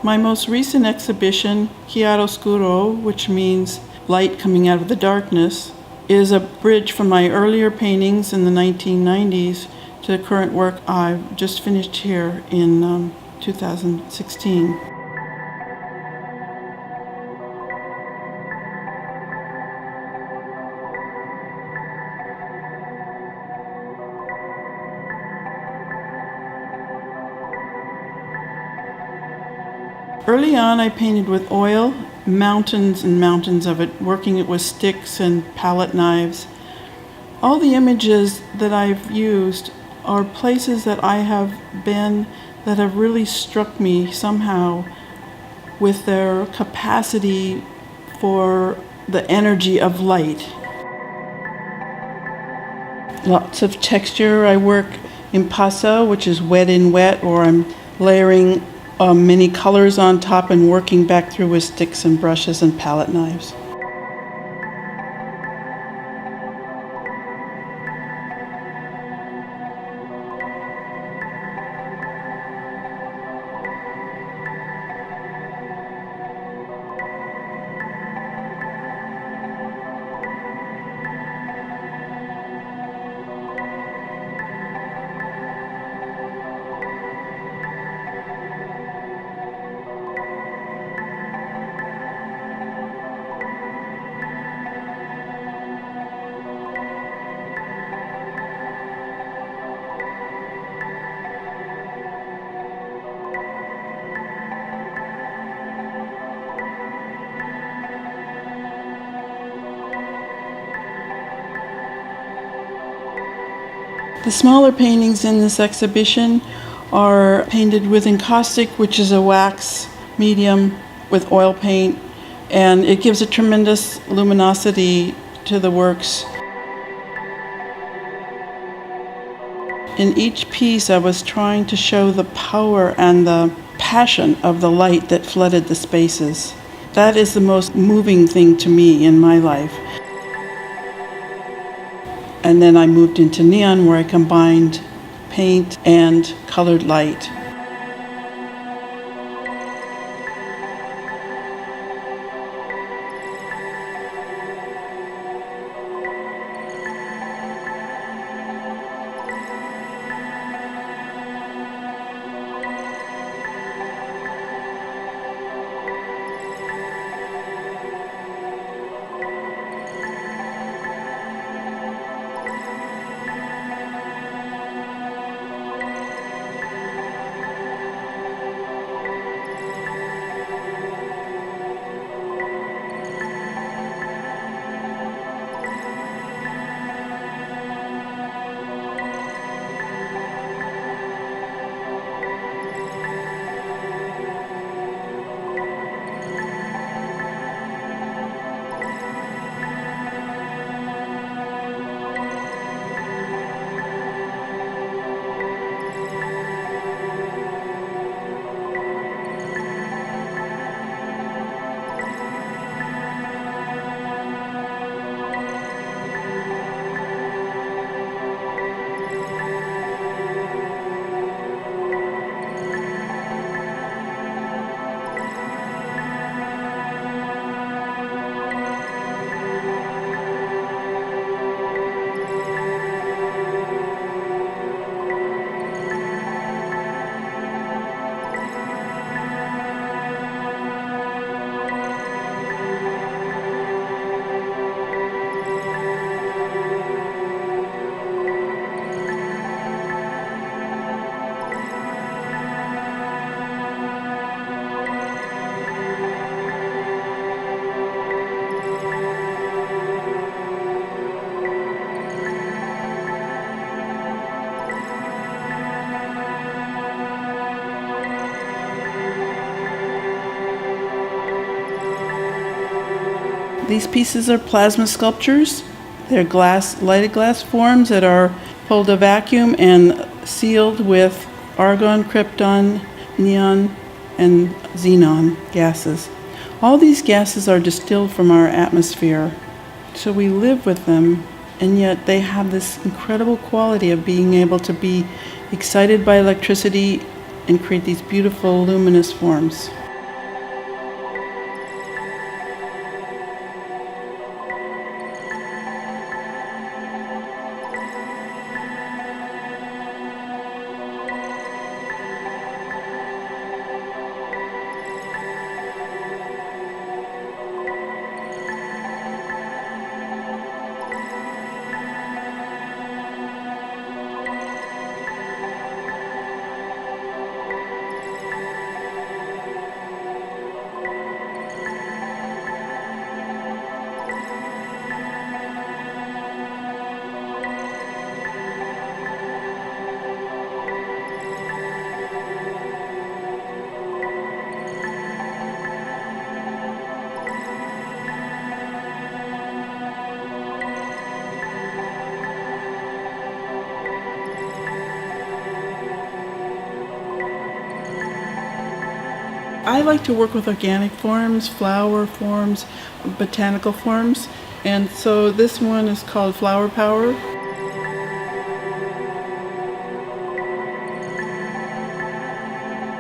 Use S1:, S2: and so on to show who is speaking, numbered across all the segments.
S1: My most recent exhibition, Chiaroscuro, which means light coming out of the darkness, is a bridge from my earlier paintings in the 1990s to the current work I've just finished here in 2016. Early on, I painted with oil, mountains and mountains of it, working it with sticks and palette knives. All the images that I've used are places that I have been that have really struck me somehow with their capacity for the energy of light. Lots of texture. I work in paso, which is wet in wet, or I'm layering many colors on top and working back through with sticks and brushes and palette knives. The smaller paintings in this exhibition are painted with encaustic, which is a wax medium with oil paint, and it gives a tremendous luminosity to the works. In each piece, I was trying to show the power and the passion of the light that flooded the spaces. That is the most moving thing to me in my life. And then I moved into neon, where I combined paint and colored light. These pieces are plasma sculptures. They're lighted glass forms that are pulled to vacuum and sealed with argon, krypton, neon, and xenon gases. All these gases are distilled from our atmosphere, so we live with them, and yet they have this incredible quality of being able to be excited by electricity and create these beautiful luminous forms. I like to work with organic forms, flower forms, botanical forms, and so this one is called Flower Power.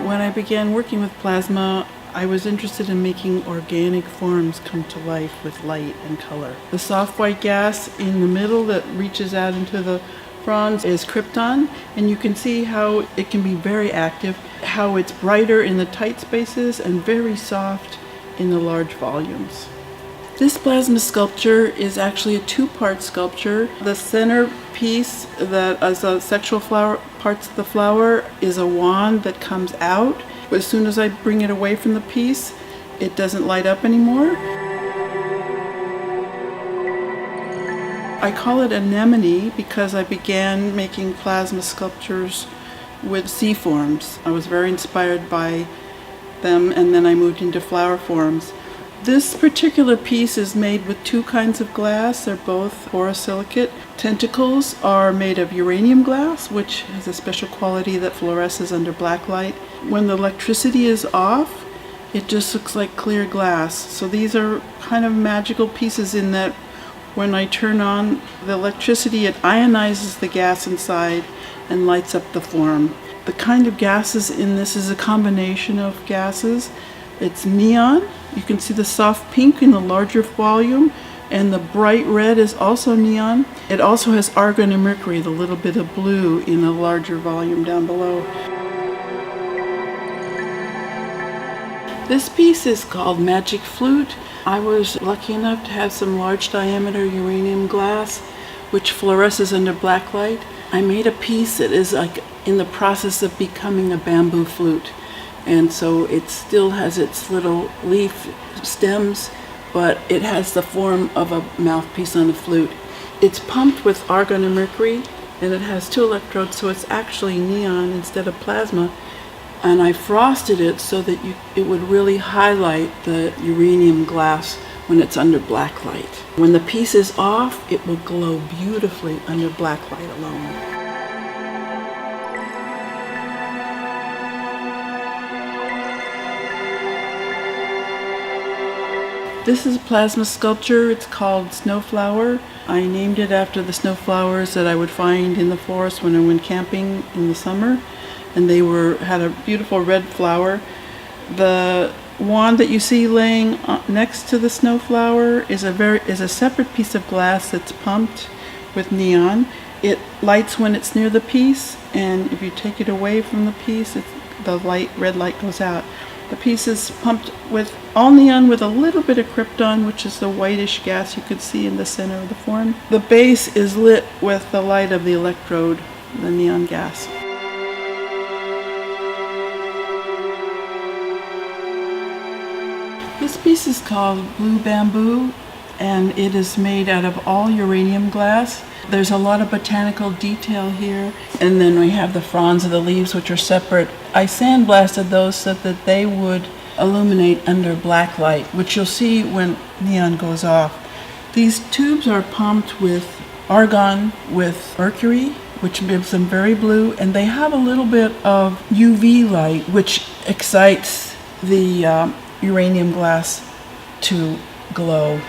S1: When I began working with plasma, I was interested in making organic forms come to life with light and color. The soft white gas in the middle that reaches out into the fronds is Krypton, and you can see how it can be very active, how it's brighter in the tight spaces and very soft in the large volumes. This plasma sculpture is actually a two-part sculpture. The center piece that is the sexual flower parts of the flower is a wand that comes out. As soon as I bring it away from the piece, it doesn't light up anymore. I call it anemone because I began making plasma sculptures with sea forms. I was very inspired by them, and then I moved into flower forms. This particular piece is made with two kinds of glass. They're both borosilicate. Tentacles are made of uranium glass, which has a special quality that fluoresces under black light. When the electricity is off, it just looks like clear glass. So these are kind of magical pieces in that when I turn on the electricity, it ionizes the gas inside and lights up the form. The kind of gases in this is a combination of gases. It's neon. You can see the soft pink in the larger volume, and the bright red is also neon. It also has argon and mercury, the little bit of blue in a larger volume down below. This piece is called Magic Flute. I was lucky enough to have some large diameter uranium glass which fluoresces under black light. I made a piece that is like in the process of becoming a bamboo flute, and so it still has its little leaf stems, but it has the form of a mouthpiece on a flute. It's pumped with argon and mercury, and it has two electrodes, so it's actually neon instead of plasma. And I frosted it so that it would really highlight the uranium glass when it's under black light. When the piece is off, it will glow beautifully under black light alone. This is a plasma sculpture. It's called Snowflower. I named it after the snowflowers that I would find in the forest when I went camping in the summer, and they had a beautiful red flower. The wand that you see laying next to the snowflower is a separate piece of glass that's pumped with neon. It lights when it's near the piece, and if you take it away from the piece, the red light goes out. The piece is pumped with all neon with a little bit of Krypton, which is the whitish gas you could see in the center of the form. The base is lit with the light of the electrode, the neon gas. This piece is called Blue Bamboo, and it is made out of all uranium glass. There's a lot of botanical detail here, and then we have the fronds of the leaves, which are separate. I sandblasted those so that they would illuminate under black light, which you'll see when neon goes off. These tubes are pumped with argon with mercury, which gives them very blue, and they have a little bit of UV light, which excites the uranium glass to glow.